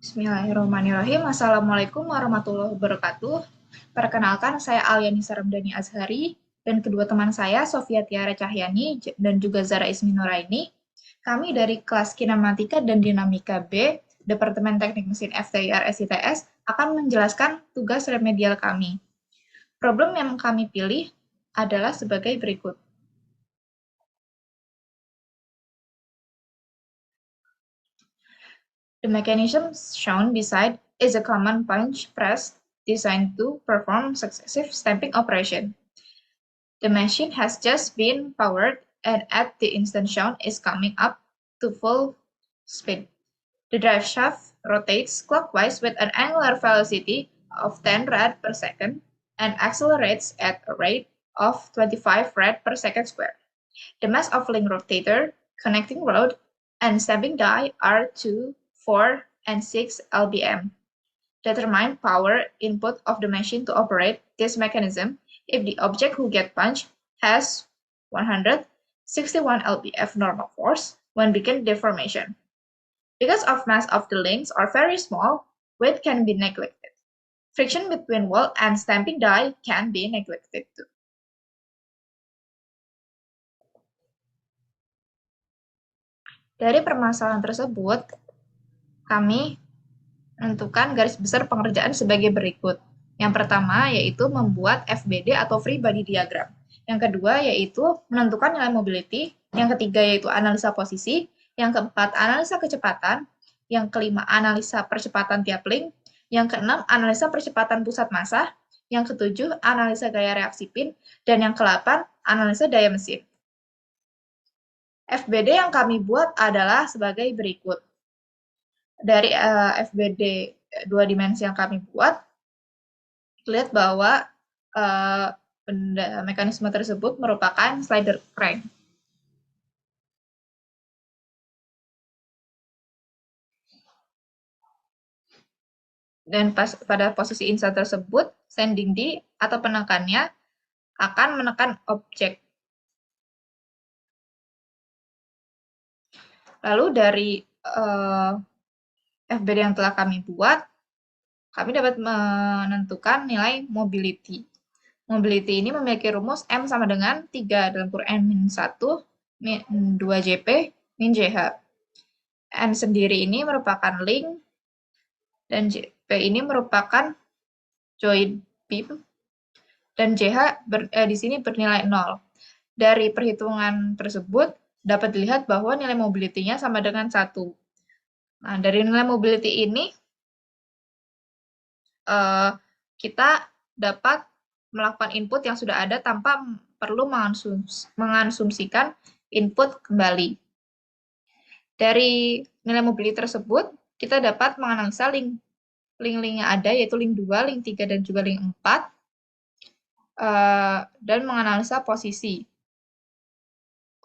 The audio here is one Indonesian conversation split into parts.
Bismillahirrahmanirrahim. Assalamualaikum warahmatullahi wabarakatuh. Perkenalkan, saya Alianisa Ramdhani Azhari dan kedua teman saya, Sofia Tiara Cahyani dan juga Zara Ismi Nuraini. Kami dari kelas Kinematika dan Dinamika B, Departemen Teknik Mesin FTIR SITS, akan menjelaskan tugas remedial kami. Problem yang kami pilih adalah sebagai berikut. The mechanism shown beside is a common punch press designed to perform successive stamping operation. The machine has just been powered and at the instant shown is coming up to full speed. The drive shaft rotates clockwise with an angular velocity of 10 rad per second and accelerates at a rate of 25 rad per second squared. The mass of link rotator, connecting rod, and stamping die are 2, 4, and 6 lbm. Determine power input of the machine to operate this mechanism if the object who get punched has 161 lbf normal force when begin deformation. Because of mass of the links are very small, weight can be neglected. Friction between wall and stamping die can be neglected too. Dari permasalahan tersebut, kami menentukan garis besar pengerjaan sebagai berikut. Yang pertama yaitu membuat FBD atau Free Body Diagram. Yang kedua yaitu menentukan nilai mobility. Yang ketiga yaitu analisa posisi. Yang keempat analisa kecepatan. Yang kelima analisa percepatan tiap link. Yang keenam analisa percepatan pusat massa. Yang ketujuh analisa gaya reaksi pin. Dan yang kedelapan analisa daya mesin. FBD yang kami buat adalah sebagai berikut. Dari FBD 2 dimensi yang kami buat, lihat bahwa mekanisme tersebut merupakan slider crank. Dan pada posisi insert tersebut, sending D atau penekannya akan menekan objek. Lalu dari FBD yang telah kami buat, kami dapat menentukan nilai mobility. Mobility ini memiliki rumus M sama dengan 3 dalam kurung N-1 min 2JP min JH. N sendiri ini merupakan link, dan JP ini merupakan joint beam, dan JH di sini bernilai 0. Dari perhitungan tersebut, dapat dilihat bahwa nilai mobility-nya sama dengan 1. Nah, dari nilai mobility ini, kita dapat melakukan input yang sudah ada tanpa perlu mengasumsikan input kembali. Dari nilai mobility tersebut, kita dapat menganalisa link yang ada, yaitu link 2, link 3, dan juga link 4, dan menganalisa posisi.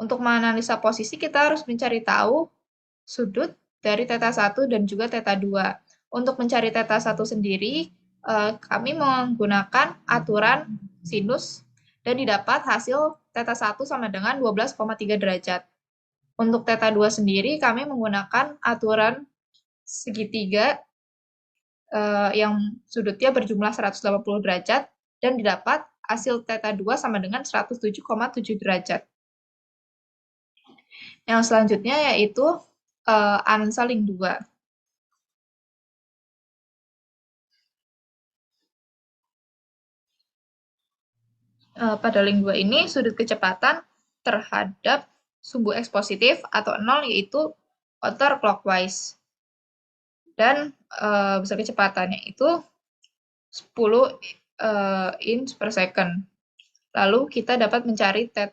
Untuk menganalisa posisi, kita harus mencari tahu sudut dari θ1 dan juga θ2. Untuk mencari θ1 sendiri, kami menggunakan aturan sinus dan didapat hasil θ1 sama dengan 12,3 derajat. Untuk θ2 sendiri, kami menggunakan aturan segitiga yang sudutnya berjumlah 180 derajat dan didapat hasil θ2 sama dengan 107,7 derajat. Yang selanjutnya yaitu analisa link 2. Pada link 2 ini, sudut kecepatan terhadap sumbu X positif atau 0 yaitu counterclockwise. Dan besar kecepatannya itu 10 inch per second. Lalu kita dapat mencari θ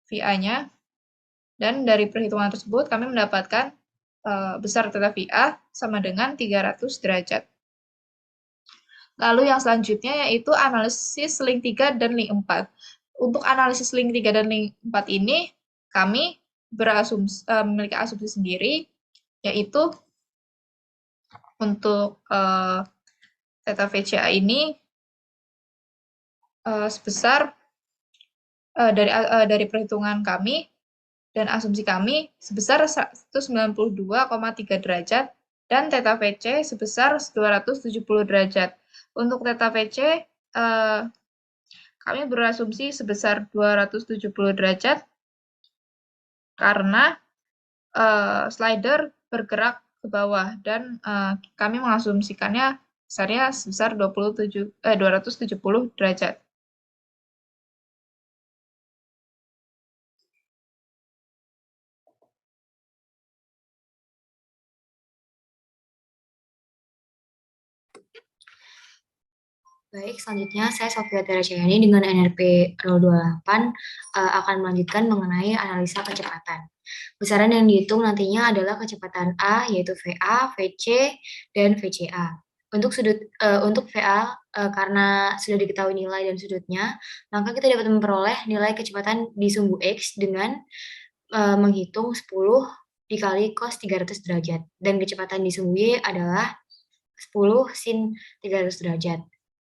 VA-nya, dan dari perhitungan tersebut kami mendapatkan besar θ VA sama dengan 300 derajat. Lalu yang selanjutnya yaitu analisis link 3 dan link 4. Untuk analisis link 3 dan link 4 ini, kami memiliki asumsi sendiri, yaitu untuk θ VCA ini sebesar dari perhitungan kami dan asumsi kami sebesar 192,3 derajat dan theta VC sebesar 270 derajat. Untuk theta VC, kami berasumsi sebesar 270 derajat karena slider bergerak ke bawah dan kami mengasumsikannya besarnya sebesar 270 derajat. Baik, selanjutnya saya Sofia Teracayani dengan NRP 028 akan melanjutkan mengenai analisa kecepatan. Besaran yang dihitung nantinya adalah kecepatan A, yaitu VA, VC, dan VCA. Untuk VA, karena sudah diketahui nilai dan sudutnya, maka kita dapat memperoleh nilai kecepatan di sumbu X dengan menghitung 10 dikali cos 300 derajat. Dan kecepatan di sumbu Y adalah 10 sin 300 derajat.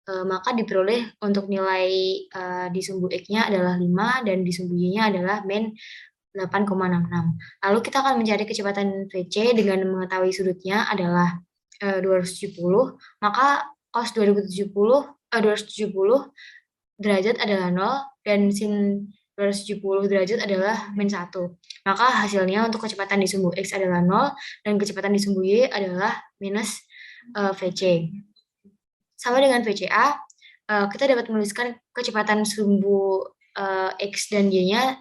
Maka diperoleh untuk nilai di sumbu X-nya adalah 5 dan di sumbu Y-nya adalah min 8,66. Lalu kita akan mencari kecepatan VC dengan mengetahui sudutnya adalah 270, maka cos 270 derajat adalah 0 dan sin 270 derajat adalah min 1. Maka hasilnya untuk kecepatan di sumbu X adalah 0 dan kecepatan di sumbu Y adalah minus VC. Sama dengan VCA, kita dapat menuliskan kecepatan sumbu X dan Y-nya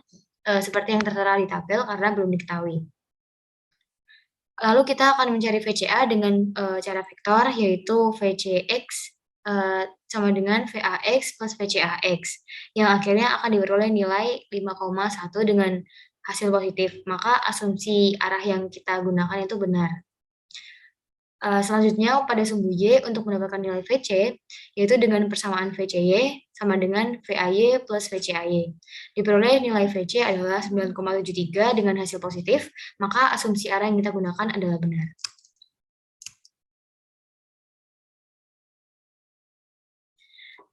seperti yang tertera di tabel karena belum diketahui. Lalu kita akan mencari VCA dengan cara vektor, yaitu VCX sama dengan VAX plus VCAX, yang akhirnya akan diperoleh nilai 5,1 dengan hasil positif. Maka asumsi arah yang kita gunakan itu benar. Selanjutnya pada sumbu Y untuk mendapatkan nilai VC, yaitu dengan persamaan VCY sama dengan VAY plus VCAY. Diperoleh nilai VC adalah 9,73 dengan hasil positif, maka asumsi arah yang kita gunakan adalah benar.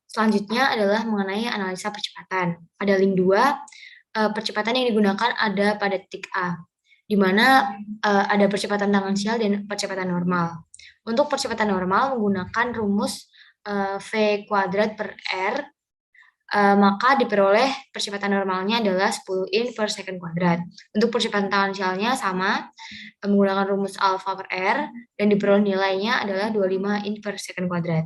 Selanjutnya adalah mengenai analisa percepatan. Pada link 2, percepatan yang digunakan ada pada titik A, di mana ada percepatan tangensial dan percepatan normal. Untuk percepatan normal menggunakan rumus V kuadrat per R, maka diperoleh percepatan normalnya adalah 10 in per second kuadrat. Untuk percepatan tangensialnya sama, menggunakan rumus alpha per R, dan diperoleh nilainya adalah 25 in per second kuadrat.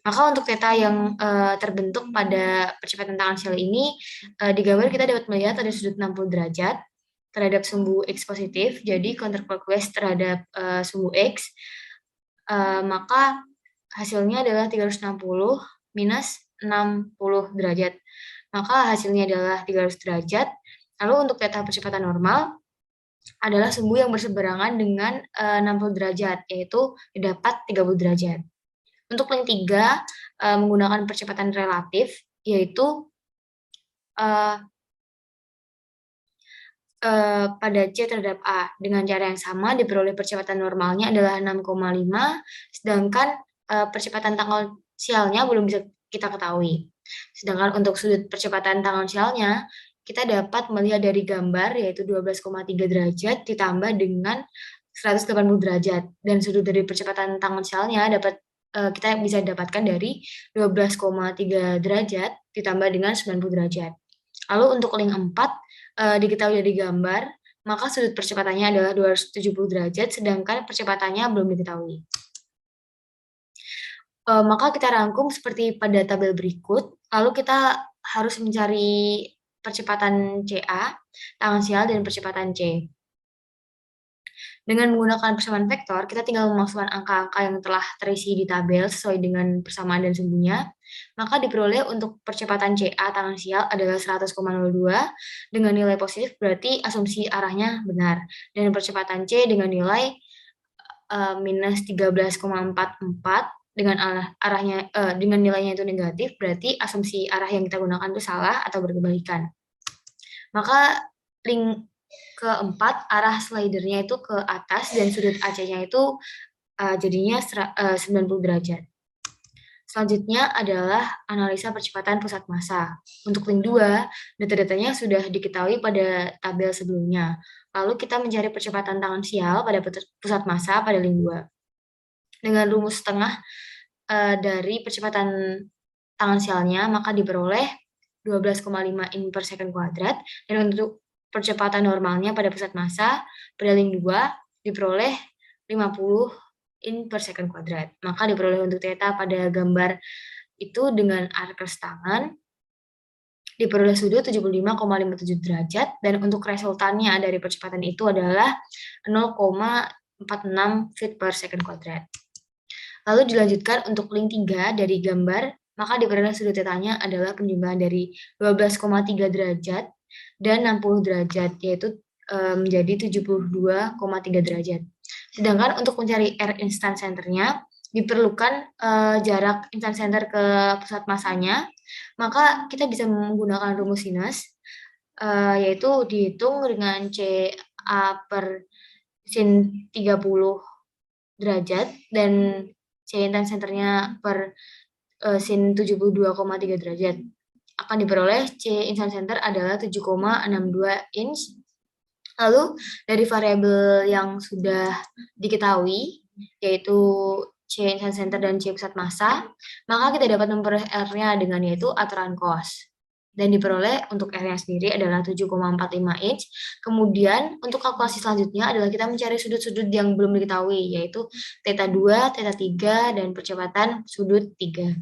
Maka untuk theta yang terbentuk pada percepatan tangensial ini, di gambar kita dapat melihat ada sudut 60 derajat terhadap sumbu X positif, jadi counterclockwise terhadap sumbu X, maka hasilnya adalah 360 minus 60 derajat. Maka hasilnya adalah 300 derajat. Lalu untuk theta percepatan normal adalah sumbu yang berseberangan dengan 60 derajat, yaitu didapat 30 derajat. Untuk link 3, menggunakan percepatan relatif, yaitu pada C terhadap A. Dengan cara yang sama, diperoleh percepatan normalnya adalah 6,5, sedangkan percepatan tangensialnya belum bisa kita ketahui. Sedangkan untuk sudut percepatan tangensialnya, kita dapat melihat dari gambar, yaitu 12,3 derajat ditambah dengan 180 derajat. Dan sudut dari percepatan tangensialnya kita bisa dapatkan dari 12,3 derajat ditambah dengan 90 derajat. Lalu untuk link 4, diketahui dari gambar, maka sudut percepatannya adalah 270 derajat, sedangkan percepatannya belum diketahui. Maka kita rangkum seperti pada tabel berikut, lalu kita harus mencari percepatan CA, tangensial, dan percepatan C. Dengan menggunakan persamaan vektor, kita tinggal memasukkan angka-angka yang telah terisi di tabel sesuai dengan persamaan dan sumbunya. Maka diperoleh untuk percepatan CA tangensial adalah 100,02 dengan nilai positif, berarti asumsi arahnya benar. Dan percepatan C dengan nilai minus 13,44 dengan dengan nilainya itu negatif, berarti asumsi arah yang kita gunakan itu salah atau berkebalikan. Maka link keempat, arah slidernya itu ke atas dan sudut AC-nya itu jadinya 90 derajat. Selanjutnya adalah analisa percepatan pusat massa. Untuk link 2, data-datanya sudah diketahui pada tabel sebelumnya. Lalu kita mencari percepatan tangensial pada pusat massa pada link 2. dengan rumus setengah dari percepatan tangan sialnya, maka diperoleh 12,5 in per second kuadrat, dan untuk percepatan normalnya pada pusat massa pada link 2 diperoleh 50 in per second kuadrat. Maka diperoleh untuk theta pada gambar itu dengan arcus tangan diperoleh sudut 75,57 derajat, dan untuk resultannya dari percepatan itu adalah 0,46 feet per second kuadrat. Lalu dilanjutkan untuk link 3 dari gambar, maka diperoleh sudut tetanya adalah penjumlahan dari 12,3 derajat dan 60 derajat, yaitu menjadi 72,3 derajat. Sedangkan untuk mencari R instant centernya, diperlukan jarak instant center ke pusat massanya, maka kita bisa menggunakan rumus sinus, yaitu dihitung dengan CA per sin 30 derajat dan C instant centernya per sin 72,3 derajat. Akan diperoleh C instant center adalah 7,62 inch. Lalu dari variabel yang sudah diketahui, yaitu C instant center dan C pusat massa, maka kita dapat memperoleh R-nya dengan yaitu aturan cos. Dan diperoleh untuk R-nya sendiri adalah 7,45 inch. Kemudian untuk kalkulasi selanjutnya adalah kita mencari sudut-sudut yang belum diketahui, yaitu theta 2, theta 3, dan percepatan sudut 3.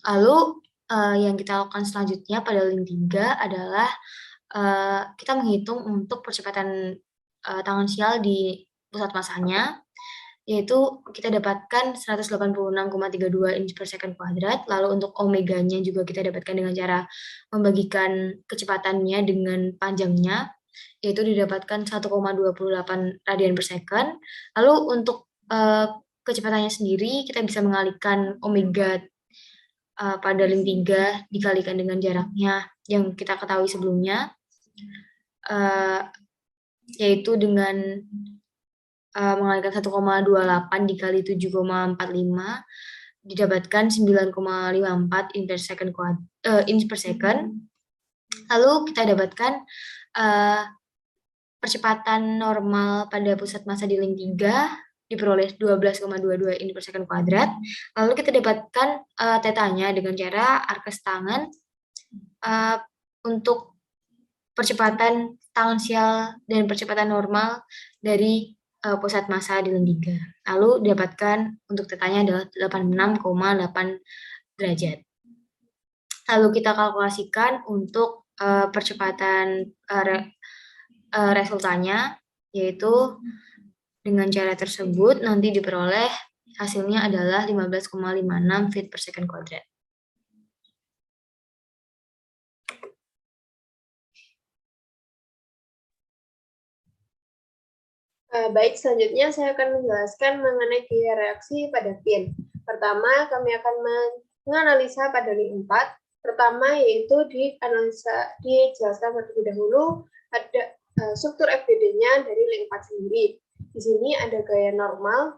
Lalu yang kita lakukan selanjutnya pada link 3 adalah kita menghitung untuk percepatan tangan sial di pusat massanya, yaitu kita dapatkan 186,32 inch per second kuadrat. Lalu untuk omeganya juga kita dapatkan dengan cara membagikan kecepatannya dengan panjangnya, yaitu didapatkan 1,28 radian per second. Lalu untuk kecepatannya sendiri kita bisa mengalihkan omega pada link 3 dikalikan dengan jaraknya yang kita ketahui sebelumnya, yaitu dengan mengalihkan 1,28 dikali 7,45 didapatkan 9,54 inch per second. Lalu kita dapatkan percepatan normal pada pusat massa di link 3 diperoleh 12,22 inch per second kuadrat. Lalu kita dapatkan tetanya dengan cara arcus tangan untuk percepatan tangan sial dan percepatan normal dari pusat massa di link 3. Lalu didapatkan untuk tetanya adalah 86,8 derajat. Lalu kita kalkulasikan untuk percepatan resultannya, yaitu dengan cara tersebut nanti diperoleh hasilnya adalah 15,56 feet per second kuadrat. Baik, selanjutnya saya akan menjelaskan mengenai gaya reaksi pada pin. Pertama, kami akan menganalisa pada link 4. Pertama, yaitu dijelaskan terlebih dahulu ada struktur FDD-nya dari link 4 sendiri. Di sini ada gaya normal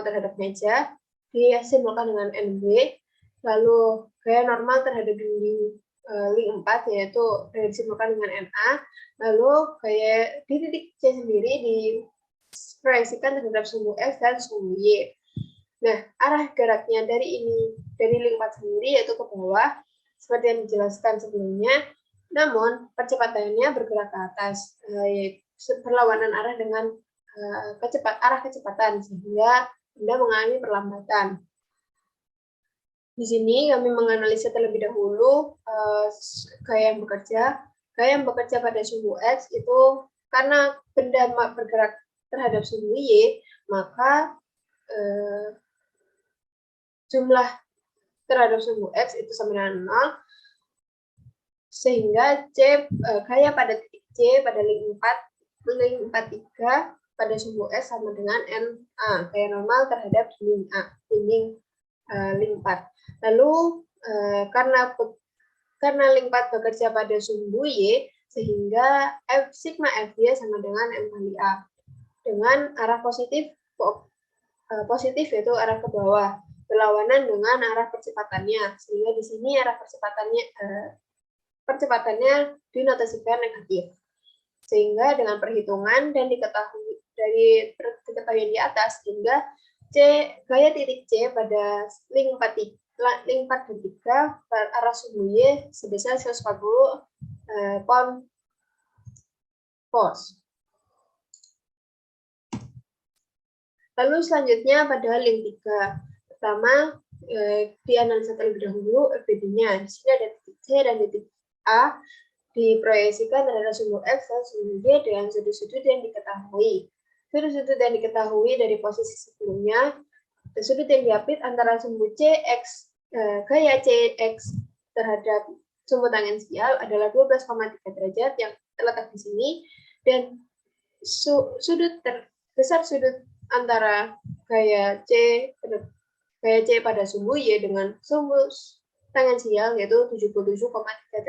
terhadap meja, disimbolkan dengan NB, lalu gaya normal terhadap dinding link 4 yaitu disimbolkan dengan NA, lalu gaya di titik C sendiri diproyeksikan terhadap sumbu X dan sumbu Y. Nah, arah geraknya dari link 4 sendiri yaitu ke bawah, seperti yang dijelaskan sebelumnya, namun percepatannya bergerak ke atas, berlawanan arah dengan arah kecepatan, sehingga benda mengalami perlambatan. Di sini kami menganalisa terlebih dahulu gaya yang bekerja pada sumbu X itu karena benda bergerak terhadap sumbu Y, maka jumlah terhadap sumbu X itu sama dengan 0, sehingga gaya pada titik C pada link 43 pada sumbu X sama dengan NA, gaya normal terhadap dinding link 4. Lalu karena link 4 bekerja pada sumbu Y, sehingga sigma FY sama dengan M kali A dengan arah positif yaitu arah ke bawah, berlawanan dengan arah percepatannya, sehingga di sini arah percepatannya dinotasikan negatif. Sehingga dengan perhitungan dan dari diketahui di atas, sehingga gaya titik C pada link 4 dan 3 arah sumbu Y sebesar 140 pound force. Lalu selanjutnya pada link 3. Pertama, dianalisa terlebih dahulu FBD-nya. Di sini ada titik C dan titik A diproyeksikan terhadap sumbu X dan sumbu Y dengan sudut-sudut yang diketahui. Sudut-sudut yang diketahui dari posisi sebelumnya, sudut yang diapit antara sumbu CX, gaya CX terhadap sumbu tangensial adalah 12,3 derajat yang terletak di sini, dan sudut terbesar sudut antara gaya C pada sumbu Y dengan sumbu tangensial yaitu 77,3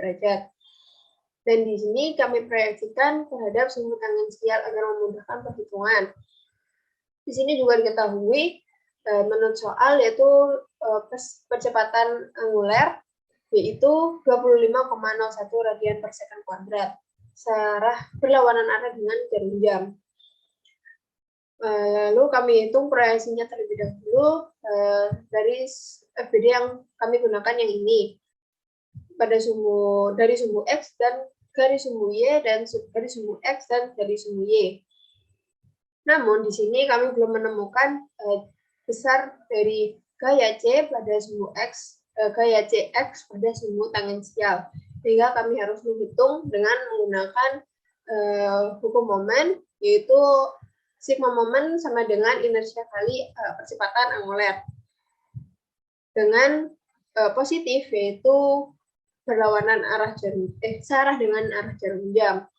derajat. Dan di sini kami proyeksikan terhadap sumbu tangensial agar memudahkan perhitungan. Di sini juga diketahui menurut soal yaitu percepatan anguler yaitu 25,01 radian per second kuadrat. Berlawanan arah dengan jarum jam. Lalu kami hitung proyeksinya terlebih dahulu dari FBD yang kami gunakan yang ini pada dari sumbu X dan garis sumbu Y dan garis sumbu X dan garis sumbu Y. Namun di sini kami belum menemukan besar dari gaya C pada sumbu X, gaya CX pada sumbu tangensial, sehingga kami harus menghitung dengan menggunakan hukum momen, yaitu sigma momen sama dengan inersia kali percepatan anguler dengan positif, yaitu berlawanan arah searah dengan arah jarum jam.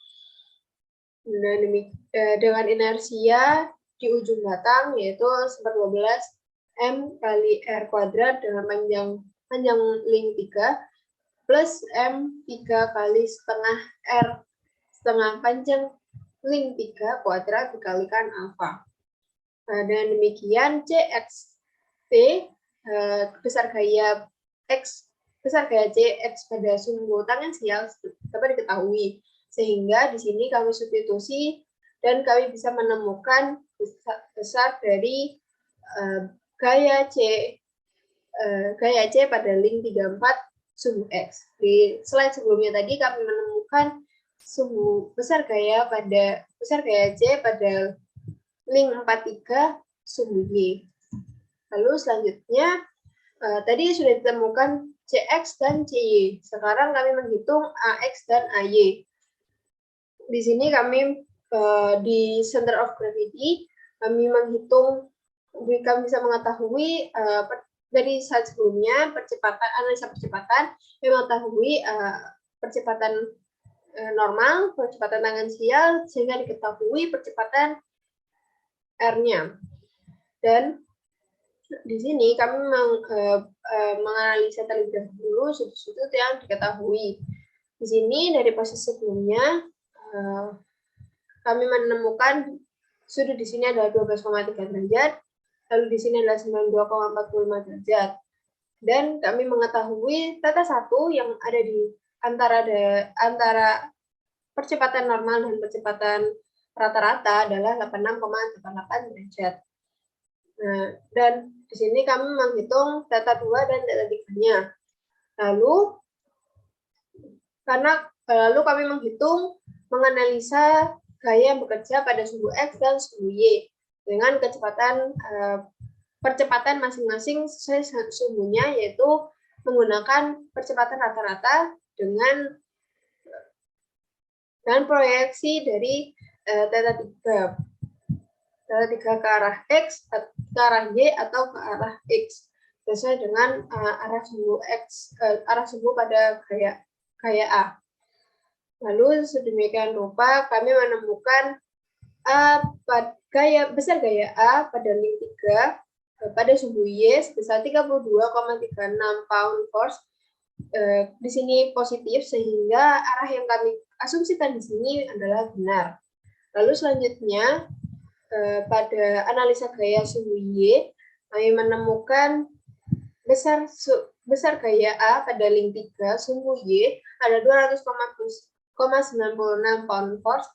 Dengan inersia di ujung batang yaitu 12 M kali R kuadrat dengan panjang link 3 plus M 3 kali setengah R setengah panjang link 3 kuadrat dikalikan alfa. Dan demikian CXT besar gaya CX pada sumbu tangensial dapat diketahui, sehingga di sini kami substitusi dan kami bisa menemukan besar dari gaya C pada link 34 sumbu X. Di slide sebelumnya tadi kami menemukan sumbu besar gaya C pada link 43 sumbu Y. Lalu selanjutnya tadi sudah ditemukan CX dan CY. Sekarang kami menghitung AX dan AY. Di sini kami di center of gravity kami bisa mengetahui dari slide sebelumnya analisa percepatan yang mengetahui percepatan normal, percepatan tangensial, sehingga diketahui percepatan R-nya. Dan di sini kami menganalisa terlebih dahulu sudut-sudut yang diketahui. Di sini dari posisi sebelumnya kami menemukan sudut di sini adalah 12,3 derajat, lalu di sini adalah 92,45 derajat. Dan kami mengetahui tata satu yang ada di antara percepatan normal dan percepatan rata-rata adalah 86,88 derajat. Nah, dan di sini kami menghitung data 2 dan data 3-nya. Lalu kami menganalisa gaya yang bekerja pada sumbu X dan sumbu Y dengan percepatan masing-masing sesuai sumbunya, yaitu menggunakan percepatan rata-rata dengan proyeksi dari data 3. Data 3 ke arah X, ke arah Y, atau ke arah X sesuai dengan arah sumbu pada gaya A. Lalu sedemikian rupa kami menemukan besar gaya A pada link 3 pada sumbu Y sebesar 32,36 pound force. Di sini positif, sehingga arah yang kami asumsikan di sini adalah benar. Lalu selanjutnya pada analisa gaya sumbu Y, kami menemukan besar gaya A pada link 3 sumbu Y ada 200,96 pound force,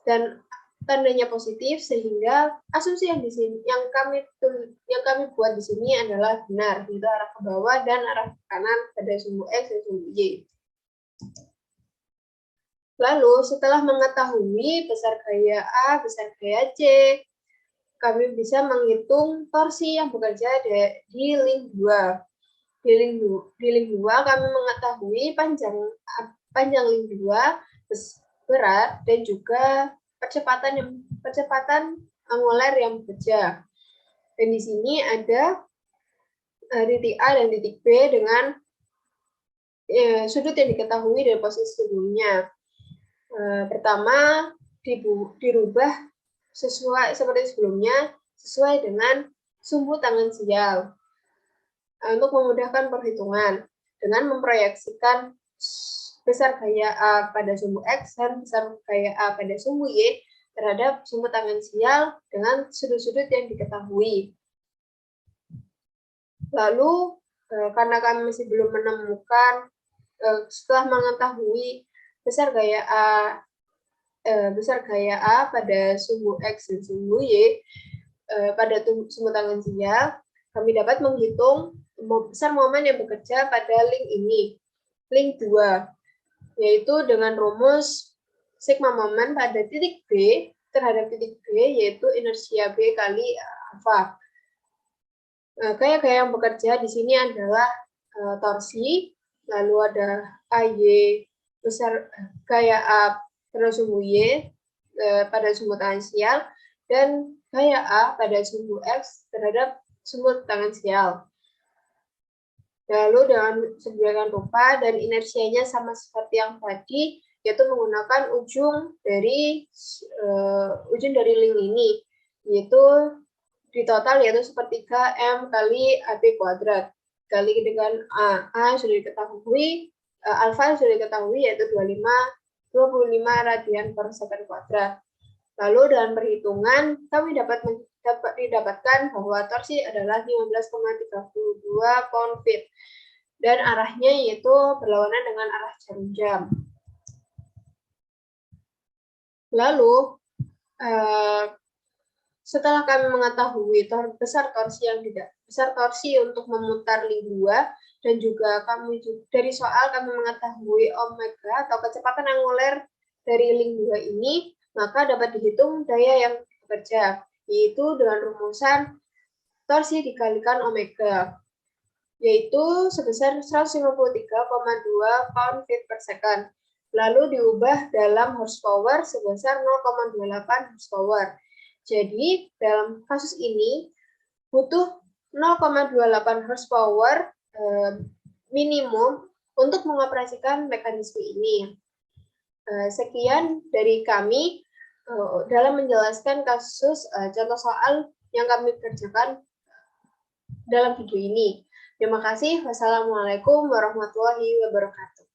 dan tandanya positif, sehingga asumsi yang di sini yang kami buat di sini adalah benar, yaitu arah ke bawah dan arah ke kanan pada sumbu X dan sumbu Y. Lalu setelah mengetahui besar gaya A, besar gaya C, kami bisa menghitung torsi yang bekerja di link 2. Di link 2 kami mengetahui panjang link 2, berat, dan juga percepatan angular yang bekerja. Dan di sini ada titik A dan titik B dengan sudut yang diketahui dari posisi sebelumnya. Pertama, dirubah sesuai seperti sebelumnya, sesuai dengan sumbu tangensial. Untuk memudahkan perhitungan, dengan memproyeksikan besar gaya A pada sumbu X dan besar gaya A pada sumbu Y terhadap sumbu tangensial dengan sudut-sudut yang diketahui. Lalu, karena kami masih belum menemukan, setelah mengetahui besar gaya A pada sumbu X dan sumbu Y pada sumbu tangensial, kami dapat menghitung besar momen yang bekerja pada link ini, link 2, yaitu dengan rumus sigma momen pada titik B terhadap titik B, yaitu inersia B kali alfa. Gaya-gaya yang bekerja di sini adalah torsi, lalu ada AY besar gaya A pada sumbu Y pada sumbu tangensial, dan gaya A pada sumbu X terhadap sumbu tangensial. Lalu dengan sedemikian rupa dan inersianya sama seperti yang tadi, yaitu menggunakan ujung dari link ini, yaitu di total yaitu sepertiga M kali AB kuadrat kali dengan A sudah diketahui, alfa sudah diketahui yaitu 25 radian per second kuadrat. Lalu dengan perhitungan kami dapat didapatkan bahwa torsi adalah 15,32 pound-feet dan arahnya yaitu berlawanan dengan arah jarum jam. Lalu setelah kami mengetahui besar torsi untuk memutar link 2 dan juga dari soal kami mengetahui omega atau kecepatan angular dari link 2 ini, maka dapat dihitung daya yang bekerja, yaitu dengan rumusan torsi dikalikan omega, yaitu sebesar 153,2 pound-feet per second. Lalu diubah dalam horsepower sebesar 0,28 horsepower. Jadi, dalam kasus ini, butuh 0,28 horsepower minimum untuk mengoperasikan mekanisme ini. Sekian dari kami dalam menjelaskan kasus contoh soal yang kami kerjakan dalam video ini. Terima kasih. Wassalamualaikum warahmatullahi wabarakatuh.